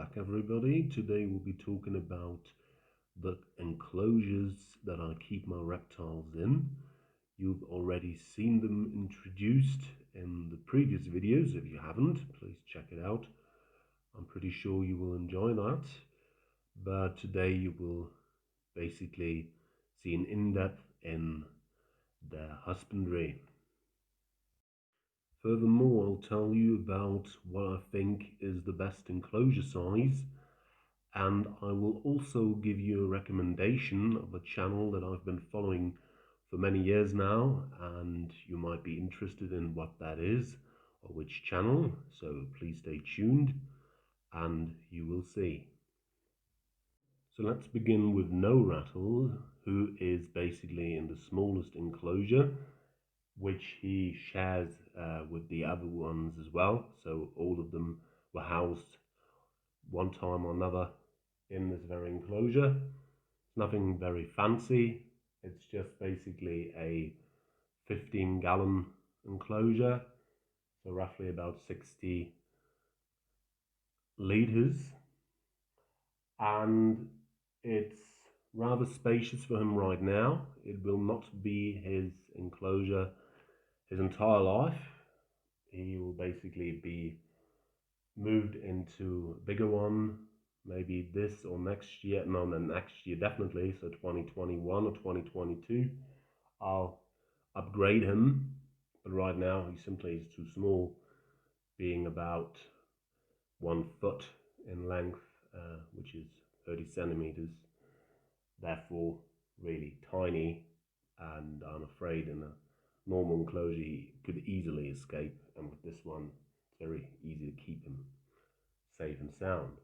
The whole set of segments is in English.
back, everybody. Today we'll be talking about the enclosures that I keep my reptiles in. You've already seen them introduced in the previous videos. If you haven't, please check it out. I'm pretty sure you will enjoy that. But today you will basically see an in-depth in their husbandry. Furthermore, I'll tell you about what I think is the best enclosure size, and I will also give you a recommendation of a channel that I've been following for many years now, and you might be interested in what that is or which channel, so please stay tuned and you will see. So let's begin with No Rattle, who is basically in the smallest enclosure, which he shares with the other ones as well. So all of them were housed one time or another in this very enclosure. It's nothing very fancy. It's just basically a 15-gallon enclosure, so roughly about 60 liters, and it's rather spacious for him right now. It will not be his enclosure his entire life. He will basically be moved into a bigger one, maybe this or next year. No, next year definitely, so 2021 or 2022. I'll upgrade him, but right now he simply is too small, being about 1 foot in length, which is 30 centimeters, therefore really tiny, and I'm afraid in a normal enclosure he could easily escape, and with this one it's very easy to keep him safe and sound.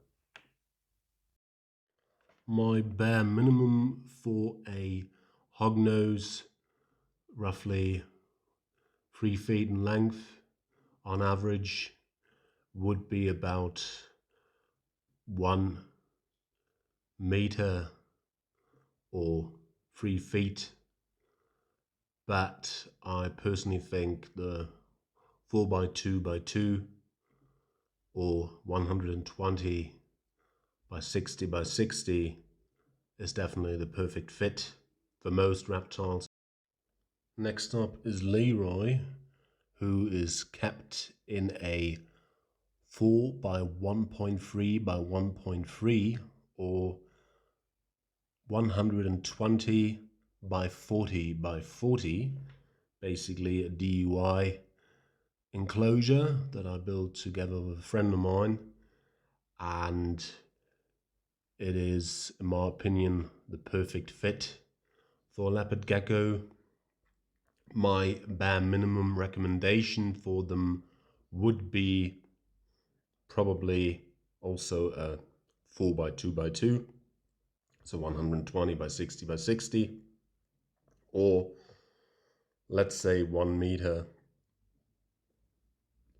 My bare minimum for a hognose, roughly 3 feet in length on average, would be about 1 meter or 3 feet. But I personally think the 4x2x2 or 120 by 60 by 60 is definitely the perfect fit for most reptiles. Next up is Leroy, who is kept in a 4 by 1.3 by 1.3 or 120 by 40 by 40, basically a DUI enclosure that I built together with a friend of mine, and it is, in my opinion, the perfect fit for a leopard gecko. My bare minimum recommendation for them would be probably also a 4 by 2 by 2, so 120 by 60 by 60, or let's say 1 meter,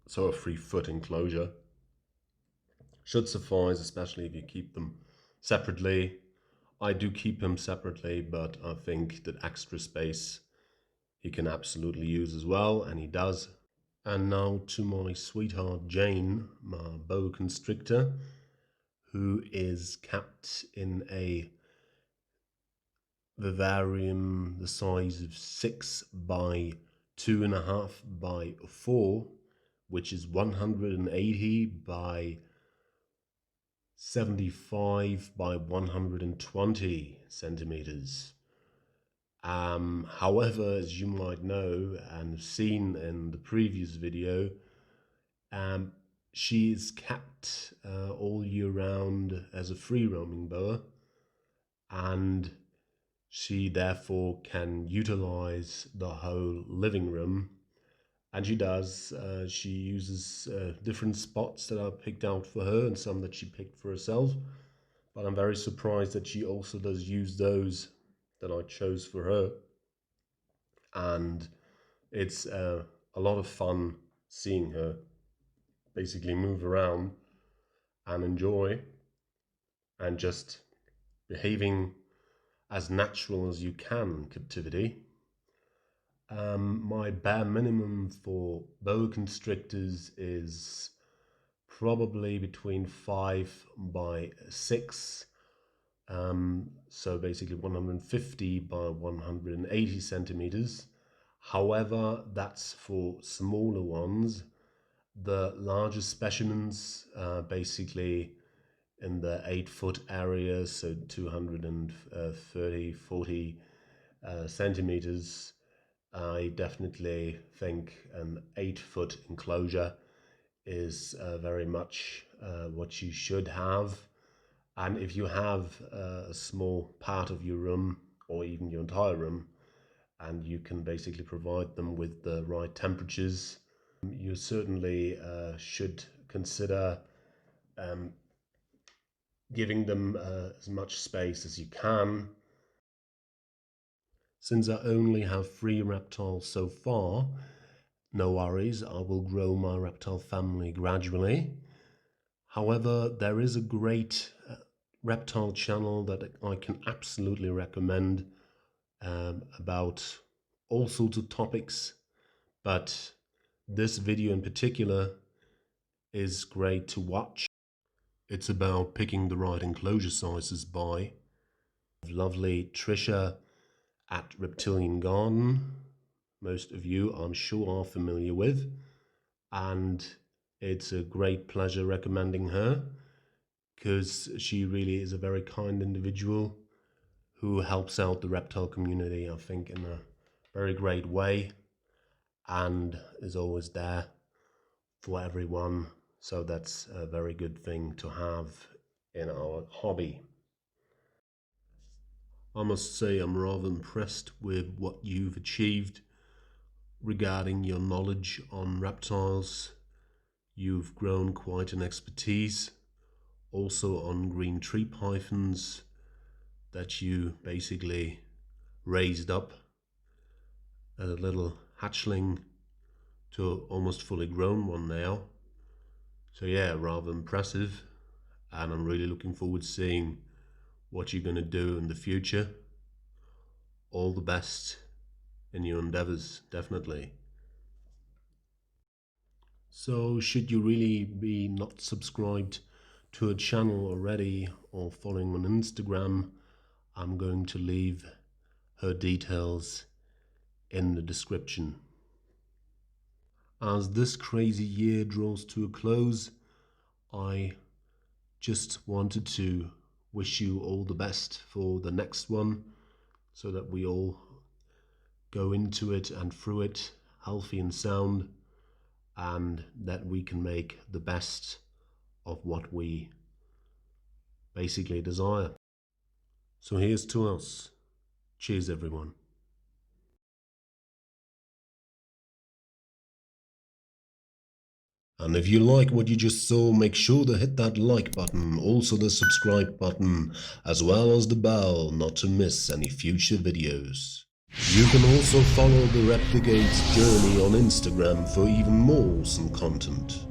so a 3-foot enclosure should suffice, especially if you keep them separately. I do keep him separately, but I think that extra space he can absolutely use as well, and he does. And now to my sweetheart Jane, my boa constrictor, who is kept in a vivarium the size of 6 by 2.5 by 4, which is 180 by 75 by 120 centimeters. However, as you might know and have seen in the previous video, she is kept all year round as a free roaming boa, and she therefore can utilize the whole living room, and she does. She uses different spots that I picked out for her and some that she picked for herself, but I'm very surprised that she also does use those that I chose for her, and it's a lot of fun seeing her basically move around and enjoy and just behaving as natural as you can in captivity. My bare minimum for boa constrictors is probably between 5 by 6. So basically 150 by 180 centimeters. However, that's for smaller ones. The larger specimens, basically in the 8-foot area, so 230, 40 centimeters, I definitely think an 8-foot enclosure is very much what you should have. And if you have a small part of your room or even your entire room, and you can basically provide them with the right temperatures, you certainly should consider giving them as much space as you can. Since I only have 3 reptiles so far, no worries, I will grow my reptile family gradually. However, there is a great reptile channel that I can absolutely recommend about all sorts of topics, but this video in particular is great to watch. It's about picking the right enclosure sizes by lovely Trisha at Reptilian Garden. Most of you, I'm sure, are familiar with, and it's a great pleasure recommending her because she really is a very kind individual who helps out the reptile community, I think, in a very great way, and is always there for everyone. So that's a very good thing to have in our hobby. I must say I'm rather impressed with what you've achieved regarding your knowledge on reptiles. You've grown quite an expertise also on green tree pythons that you basically raised up as a little hatchling to almost fully grown one now. So yeah, rather impressive, and I'm really looking forward to seeing what you're going to do in the future. All the best in your endeavors, definitely. So should you really be not subscribed to a channel already or following on Instagram, I'm going to leave her details in the description. As this crazy year draws to a close, I just wanted to wish you all the best for the next one, so that we all go into it and through it healthy and sound, and that we can make the best of what we basically desire. So here's to us. Cheers, everyone. And if you like what you just saw, make sure to hit that like button, also the subscribe button, as well as the bell, not to miss any future videos. You can also follow the Reptigate's journey on Instagram for even more awesome content.